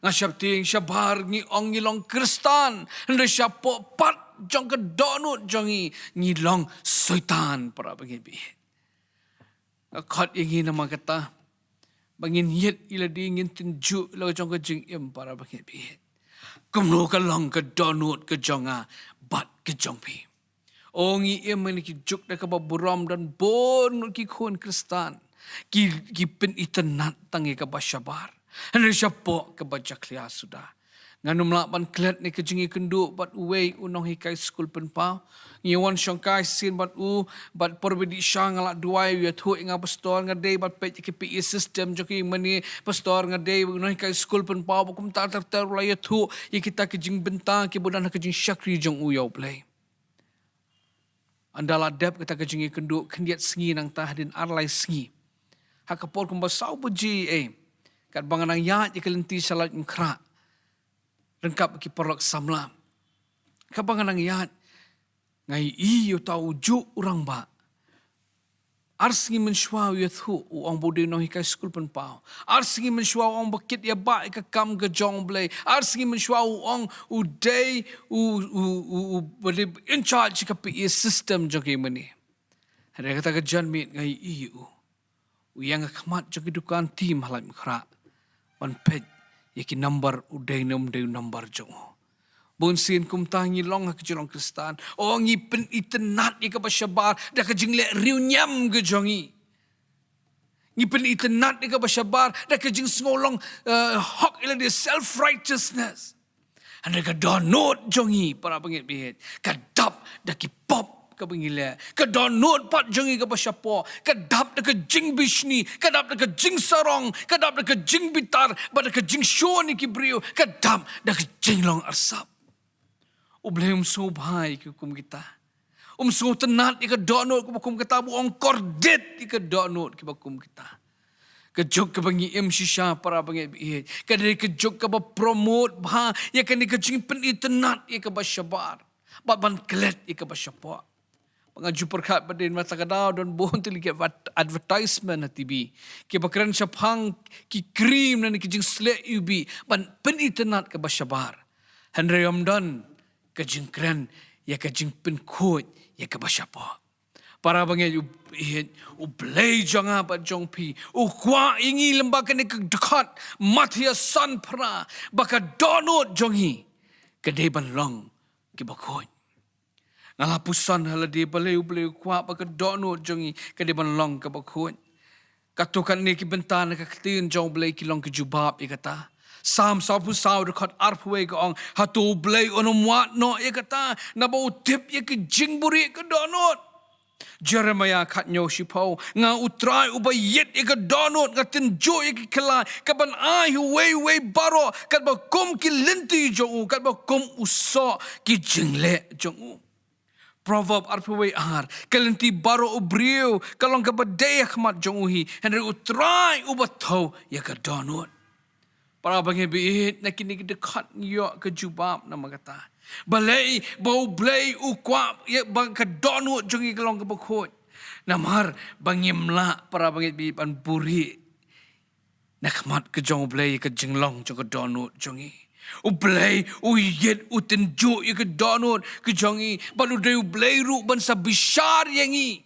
Nga syap ting syabar ngi ong ngilong Kristan. Henry syapo pat jong ka donut jong i ngilong syaitan para bagi Kat ingin nama kata bangin yet ila di ingin tunjuk la jong ka jing im para bagi Kumno kalong ka donut ka jonga bat ka jong pi. Ongi im ni ki juk da ka buram dan bon ki khon Kristan. Ki pen itenat tangi ka ba syabar. Henry syapo ka ba jaklia sudah. Nganu melapan klet ni kejingi kendu bat uwei unong hikai skul penpau. Ngiwan syongkai sin bat bat perbedi syang ngalak duai ya thu inga pastor ngadei bat pet ki PE system joki mani pastor ngadei unong hikai skul penpau bukum ta ter la ya thu ya kita kejing bentang ki budan kejing syakri jong uyau play. Andala dep kita kejingi kendu kendiat sengi nang tahdin arlai sengi. Hakapor kumba sau puji kat banganang ya ikelenti salat ngkra. Rengkap ki perlok samlam. Kabanganang yat ngai iyo tau juk urang ba. Arsingi mensyua yathu uang bode no hikai skul penpau. Arsingi mensyua uang bakit ya ba ka kam ke jong blay. Arsingi mensyua uang day bode in charge ka PE system joki mani. Ada kata ke janmit ngai iyo. Uyang kamat joki dukan tim halam khra. Wan pet yaki number uday number jong. Bonsin kum tangi long ha kejong Kristan. O ngi pen itenat ni ka basyabar da ka jingle riu nyam ke jongi. Ngi pen itenat ni ka basyabar da ka jing ngolong hok ila dia self righteousness. Anda ka donut jongi para pengit bihet. Ka dap da ki pop ka bengile. Ka donut pat jongi ka basyapo. Ka dap da ka jing bishni, ka dap da ka jing sarong, ka dap da ka jing bitar, ba da ka jing show ni ki brio, ka dap da ka jing long arsap. Ubleh so bhai ke kum kita. So tenat ika donut ke kum kita buang kordet ika donut ke kum kita. Ke jok ke bangi shisha para bangi bihe. Ke dari ke jok ke promote bha ya kan ika jing pen tenat ika basyabar. Ba ban klet ika basyapa. Pengaju perkat badin mata kadau dan bon tu lihat advertisement na TV. Ke bakran syapang ki cream na ki jing slek ubi ban pen tenat ke basyabar. Henry Ramdan kajing keren ya kajing penkut ya ke basyapa. Para bangi ublay jong apa jong pi. Kwa ingi lembaga ni ke dekat matia san pra baka donut jongi kedeban long ke bakut. Ngalapusan halade balay kwa baka donut jongi kedeban long ke bakut. Katukan ni ki bentana ke ketin jong balay kilong ke jubab ikata. Sam sapu sau dekat arpwe ke ong hatu blay onom wat no ye kata na bau tip ye ke jingburi ke donut. Jeremiah kat nyo sipau nga utrai ubayet ye ke donut nga tinjo ye ke kelai kaban ai huwei baro kat ba kum ki lenti jong kat ba kum uso ki jingle jong. Proverb arpwe ar kalenti baro ubrio kalong ka badaya khmat jong uhi henry utrai ubatau ye ke donut. Para bangi biit na kini dekat yo ke jubab nama kata. Balai bau blai ukwap ya bang ka donu jongi kelong ke bekut. Namar bangi mla para bangi biit ban buri. Nakmat ke jong blai ke jenglong jong ke donu jongi. Ublay uyet utenju ya ke donu ke jongi balu deu blai ru ban sabishar yangi.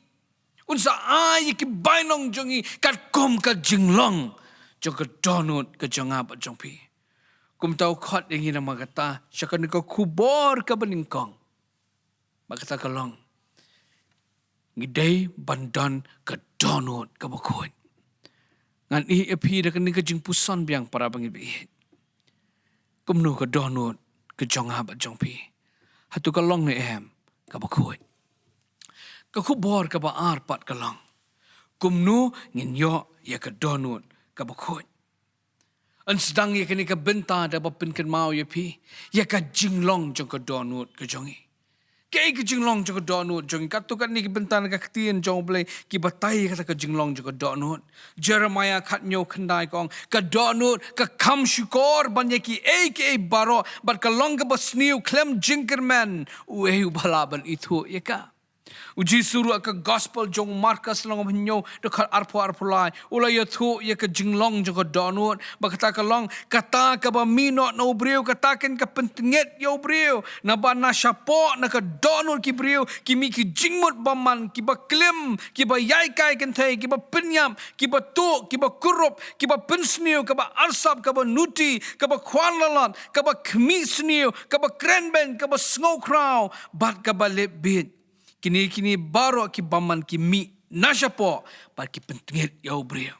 Unsa ai ke bainong jongi kat kom ka jenglong. Jong ke donut ke jong apa jong pi. Kum tahu khot yang ini nama kata. Syakkan kau kubor ke beningkong. Makata kalong. Ngidai bandan ke donut ke bakut. Ngan api dah kena ke jing pusan biang para bangit bihit. Kum nu ke donut ke jong apa jong pi. Hatu kalong ni ke bakut. Ke kubor ke ba arpat kalong. Kum nu ngin yo ya ke donut kabukut. An sedang ya kini ke benta da bapin kan mau ya pi. Ya ka jinglong jong ke donut ke jongi. Ke jinglong jong ke donut jongi. Katu kan ni ke benta na kaktian jong boleh ki batai kata ke jinglong jong ke donut. Jeremiah kat nyo kendai kong ke donut ke kam syukor banyak ki ke baro bat ke long ke basniu klem jinkerman ueh balaban itu ya ka. Uji suruh ke gospel jong markas long menyo dekat arpo lai ulai ya tu ya ke jinglong jong ke donut bakata ke long kata ke ba minot no brio katakan ke pentinget yo brio na ba na syapo na ke donut ki brio ki mi ki jingmut baman ki ba klim ki ba yai kai kan thai ki ba penyam ki ba tu ki ba kurup ki ba pensniu ke ba arsap ke ba nuti ke ba kwan lalat ke ba kmisniu ke ba krenben ke ba snow crow bat ke ba lebit kini baru ki baman ki mi nasyapo par ki pentingit yau brio.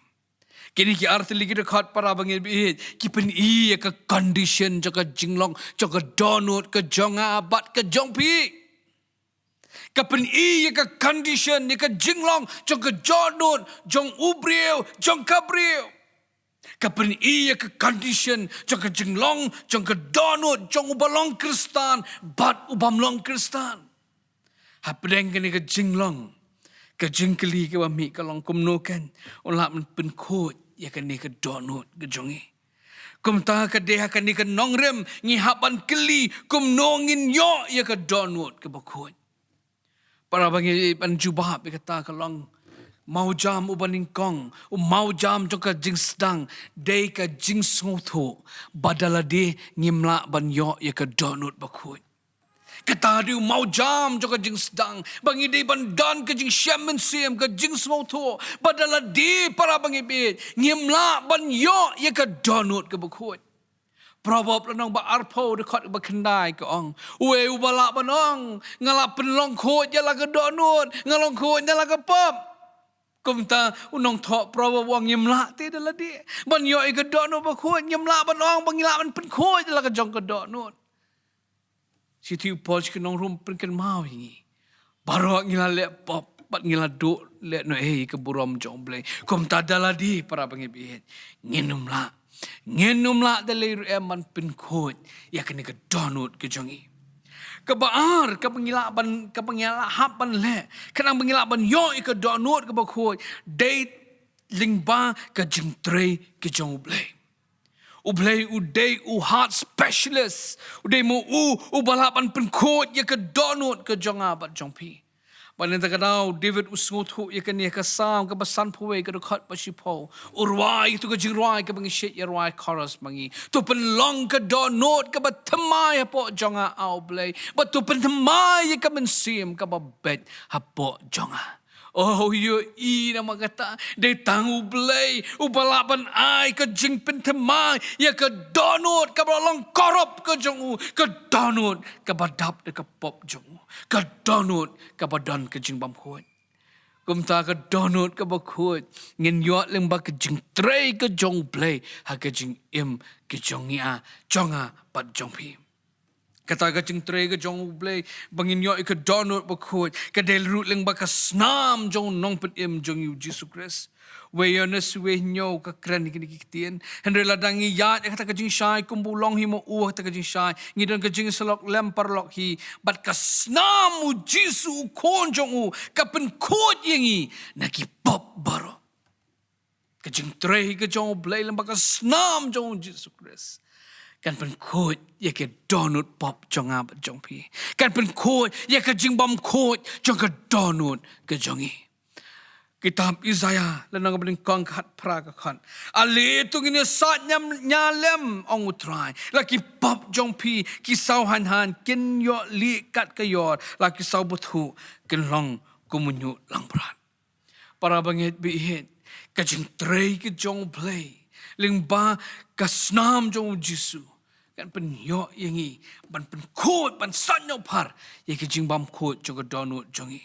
Kini ki arti lagi dekat para bangit bihit ki pen iya ke condition jaka jinglong jaka donut ke jonga abat ke jongpi. Ke pen iya ke condition ni ke jinglong jaka donut jong ubrio jong kabrio. Ke pen iya ke condition jaka jinglong jaka donut jong ubalong kristan bat ubamlong kristan. Hapdeng kini ke jinglong, ke jingkeli ke wami kalong kumnokan, ulak men penkot ya kini ke donut ke jongi. Kum ta ke deha kini ke nongrem ngihapan keli kumnongin yo ya ke donut ke bakot. Para bangi panjubah berkata kalong mau jam ubaning kong, mau jam jong ke jing sedang, day ke jing sngotho, badala de ngimla ban yo ya ke donut bakot. Kata dia mau jam juga jing sedang. Bangi dia bandan ke jing syaman siam ke jing smoto. Padahal dia para bangi bit. Ngimla ban yo ya ke donut ke bukut. Probab lanong ba arpo dekat ba kendai ke ong. Uwe ubala banong. Ngalap penlong kot jala ke donut. Ngalong kot jala ke pop. Kumta unong tok probab wang ngimla ti adalah dia. Ban yo ya ke donut bukut. Ngimla banong bangila ban penkot jala ke jong ke donut. Situ pos ke nong rum perken mau ini. Baru ngila lek pop, bat ngila duk lek no ke buram jomble. Kom tadalah di para pengibit. Ngenum la dalai eman penkot ya kena ke donut ke jongi. Kebaar ke pengilapan lek. Kenang pengilapan yo ke donut ke bakot. Date lingba ke jengtre ke jomble. Ublay uday heart specialist. Uday mo balapan penkot ya ke donut ke jonga bat jongpi. Panen takadaw David usngot ya ke ni ke sam ke basan puwe ke dekat pasipo. Urwai tu ke jingwai ke bangi ya rwai chorus bangi. Tu penlong ke donut ke batemai hapo jonga aublay. But tu pentemai ya ke mensim ke babet hapo jonga. Oh yo nama kata dia tanggu belai ubalapan ai ke jing pentemai ya ke donut ke balong korup ke jongu ke donut ke badap de ke pop jongu ke donut ke badan ke jing bam kuat kumta ke donut ke bakut ngin yo leng ba ke jing tray ke jong belai ha ke jing im ke jongia jonga pat jongpi. Kata ke jing tray ke jong blay bangin yo ke donut bakut ke del root leng ba ke snam jong nong pet im jong yu Jesus Christ we yo na suwe nyo ke kran ni kitien henre ladangi ya kata ke jing shai kumbulong hi mo kata ke jing shai ngidon ke jing selok lempar lok hi bat ke snam u Jesus kon jong u ke pen kot yengi na ki pop baro Kajing tray ke jong blay lembaka snam jong Jesus Christ. Kan pen khot ye ke donut pop jong ab jong pi. Kan pen khot ye ke jing bom khot jong ke donut ke jongi. Kitab Isaiah lanang bening kong khat pra ka khan. Ali tu ngini sat nyam nyalem ong utrai. Laki pop jong pi ki sau han han kin yo li kat ka yor laki sau buthu kin long kumunyu lang prat. Para bangit bi hit kajing tray ke jong play ling ba kasnam jong jisu kan pen yo yangi ban pen khot ban san yo par ye ke jing bam khot jong donut jongi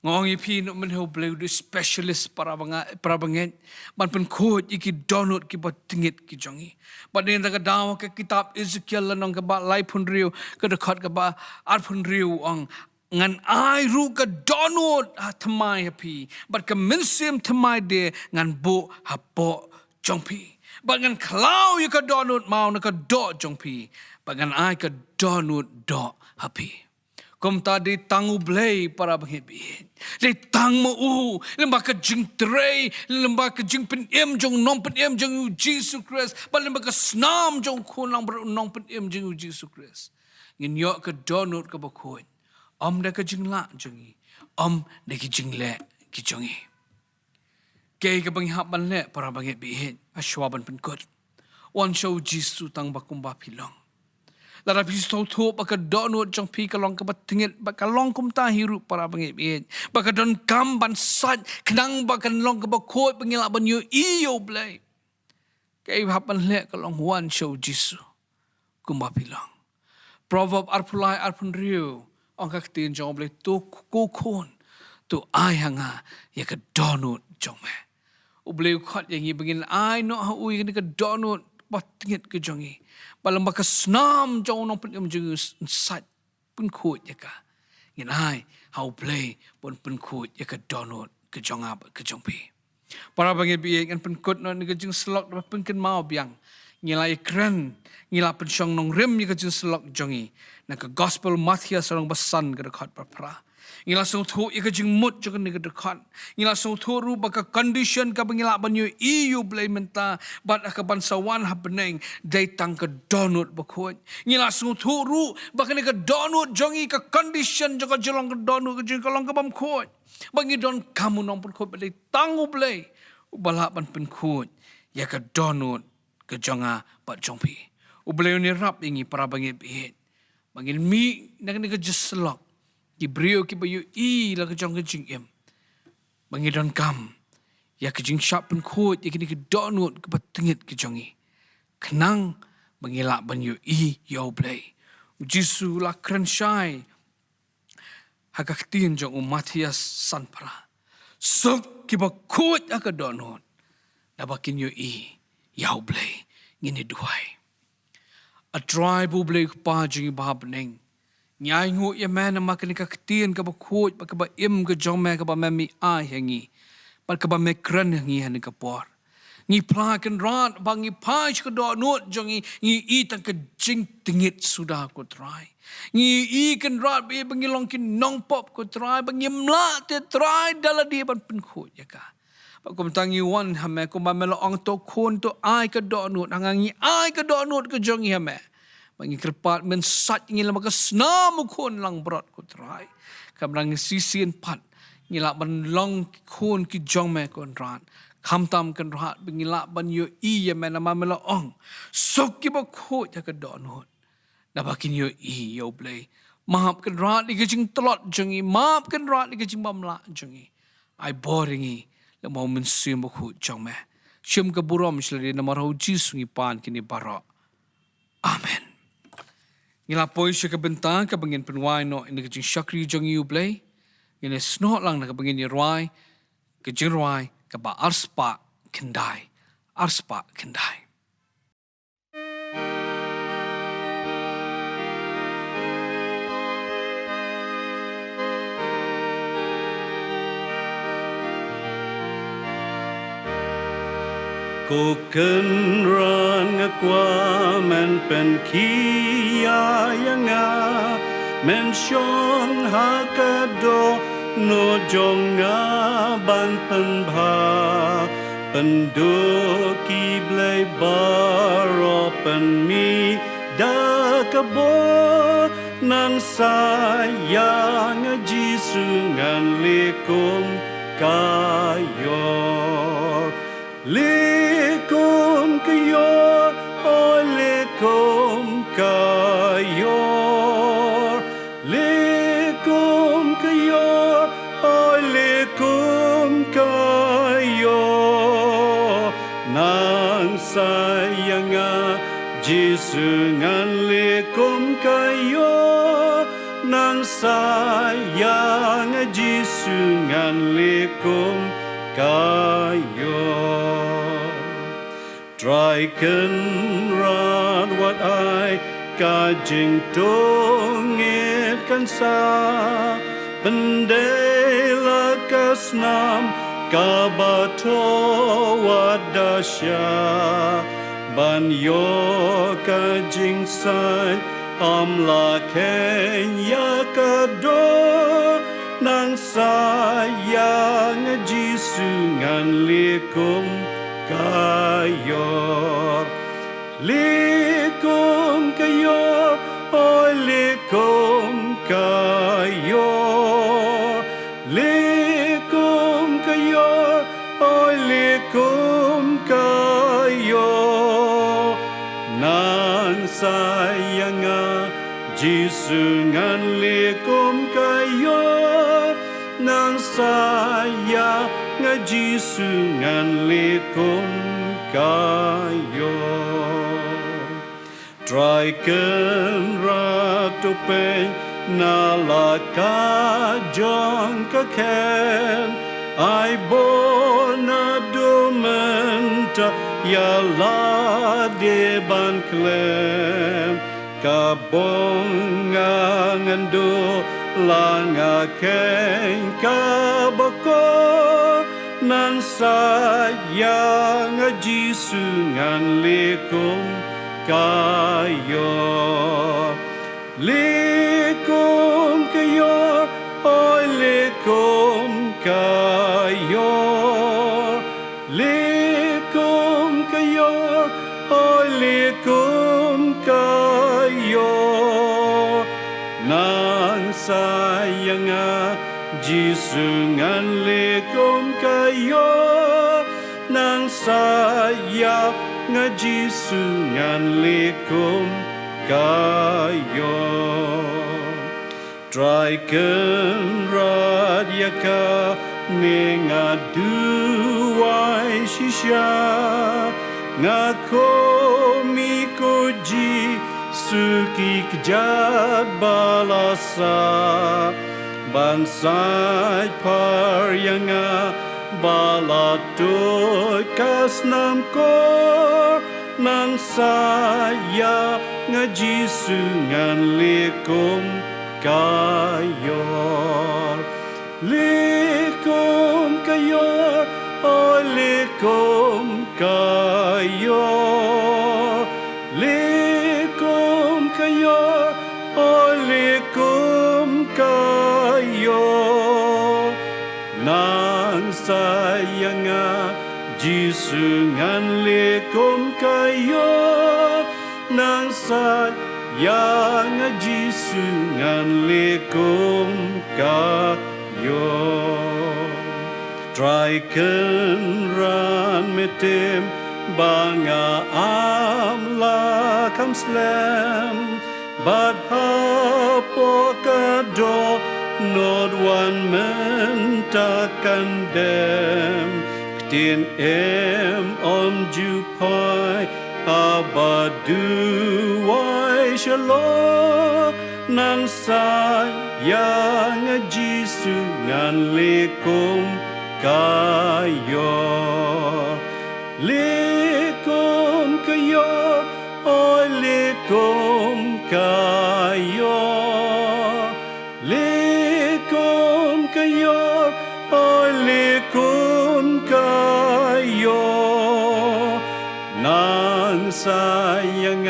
ngong ipi no men ho blue do specialist para bangit ban pen khot iki donut ki bat tingit ki jongi ban den daga daw ke kitab Ezekiel lanong ka ba lai phun riu ka dekat ka ba ar phun riu ong ngan ai ru ka donut thamai happy but ka minsim thamai de ngan bo hapo jongpi but ngan klau you ka donut mau na ka do jongpi but ngan ai ka donut do happy kom tadi tangu blay para bangit bihin le tang mo u lemba ka jing tray lemba ka jing pen em jong nom pen em jong Jesus Christ but lemba ka snam jong khon lang ber nom pen em jong Jesus Christ ngin yo ka donut ka bakhoin om da ka jing la jongi om da ki jing le ki jongi ke ka bang hap ban le para bang bi he ashwa ban pen kot wan show jisu tang bakum ba pilong la ra pi so tho ba ka donut jong pi ka long ka ba tingit ba ka long kum ta hiru para bang bi ba ka don kam ban sat knang ba kan long ka ba khot bangila ban yo i yo blai ke hap ban le ka long wan show jisu kum ba pilong proverb arpulai arpun riu ang kaktin jong blay to kukon to ay hanga ya ka donut jong me ublay khat yang ibangin ay no ha uy ka donut patingit ka jongi balang baka snam jong nong pen jong sat pun khut ya ka ngin ay ha ublay pun khut ya ka donut ka jong ab ka jong pi para bangin bi ngan pen kut no ni ka jing slok pen ken mau biang ngilai kren ngila pen syong nong rem ni ka jing slok jongi na ka gospel Matthias sarong basan ka dekat pra ngila so thu ika jing mut jong ni ka dekat ngila so thu ru ba ka condition ka bangila banyo eu blay menta bat ka bansawan ha beneng dai tang ka donut ba khot ngila so thu ru ba ka ni ka donut jongi ka condition jong ka jolong ka donut ka jing ka long ka bam khot bangi don kamu nong pun khot blay tangu blay ubala ban pen khot ya ka donut ke jonga pat jongpi ubleu ni rap ingi para bangi bihit bangin mi nak ni ke jeslok ki brio ki bayu i la ke jong ke jing em bangi don kam ya ke jing shap pen khot ya ke ni ke donut ke patingit ke jongi kenang bangi la ban yu i yo blay jisu la kren shai hagak tin jong Matthias san para sok ki ba khot ya ke donut na bakin yu i yau blay ngini duai a tribe blay pa jing ba beneng nyai ngu ya man ma ka ni ka tien ka ba khot ba ka ba im ka jong me ka ba me mi a hengi ba ka ba me kran hengi han ka por ngi pla kan rat ba ngi pa ka do not jong ngi i tang ka jing tingit sudah ko try ngi i kan rat be bangi long kin nong pop ko try ba ngi mla te try dala di ban pen khot ya ka kum tangi wan hame kum melo ong to khon to ai ka do nut hangangi ai ka do nut ka jongi hame bangi krepat men sat ngi lama ka snam khon lang brot ko trai kam rang sisien pat ngi la ban long khon ki jong me kon ran kham tam kan rat bangi la ban yo i ya me nama melo ong sok ki ba kho ya ka do nut na bakin yo i yo play map kan rat ni ka jing tlot jongi map kan rat ni ka jing bam la jongi ai boringi le mau men sim bo khu chong me shim ka burom shlari na marau jisu ngi pan kini bara amen ngila poi she ka bentang ka bangin penwai no in ka jing shakri jong yu play ngine snot lang na ka bangin ni roi ka jing roi ka ba arspa kendai Ko ken ran kwa men pen kia yanga men shong ha ka do no jonga ban pen bha penduki blai baropen mi dakabo nang sayang Jisu ngan likum kayor likum kayor oh likum kayor likum kayor oh likum kayor nang sayang Jisu ngan likum kayor nang sayang Jisu ngan likum kayor try kan ran what I kajing tungit kan sa pendela kasnam kabato wadasya banyo kajing sai amla kenya kado nang sayang Jisu ngan likum kayor likum kayor oh likum kayor likum kayor oh likum kayor nang sayang Jisu ngan likum kayor nang sayang Jisu ngan likum kayor try kan ratu pen nalaka jong kaken ai bona dumenta ya la de ban klem kabongan do langa ken kabako nan sayang Jisu ngan likum kayor likum kayor oh likum kayor likum kayor oh likum kayor nang sayang Jisu ngan likum kayor nang sayang Jisu ngan likum kayor try kan radya ka ningaduai shisha ngakomi koji suki kejat balasa bansai paryanga balatoi kasnam ko nang saya Jisu ngan likum kayor likum kayor oh likum kayor likum kayor oh likum kayor nang sayang Jisu ngan likum kayor nang sayang Jisu ngan likum kayor try kan ran metem banga amla kam slam but hapokado not one man takandem ktin om jupai abadu wai shalom nang sayang Jisu ngan likum kayor likum kayor oh likum kayor likum kayor oh likum kayor nang sayang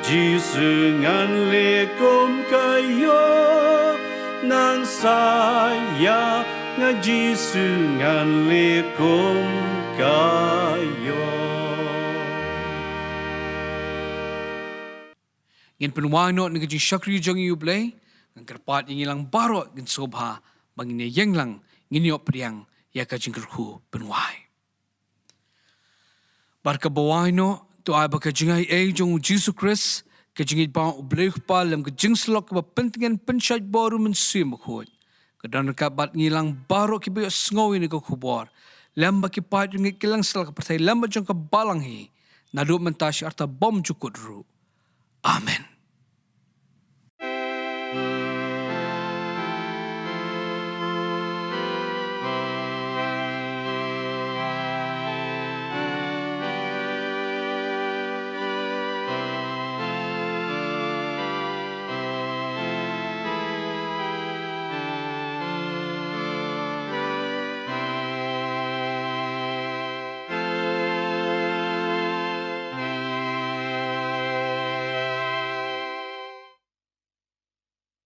Jisu ngan likum kayor nang sayang Jisu ngan likum kayo. Ngin penuwano ng kajing syakri jang yublay, ng karpat yung ilang barot ng sobha, manginayang lang, nginyo priyang, ya kajing kerhu penuway. Barkabaway no, to ay ba kajing ay jang Jesus Christ, kajing ibang ublay pa, lam kajing slok ba pentingan pensyad baru mensim makhod. Kadang nakabat ngilang barot kibayo sngawi ni kakubor, lam ba kipat yung ikilang sila kapatay, lam ba jang kabalang hi, nado mentasy arta bom jukut ru. Amen.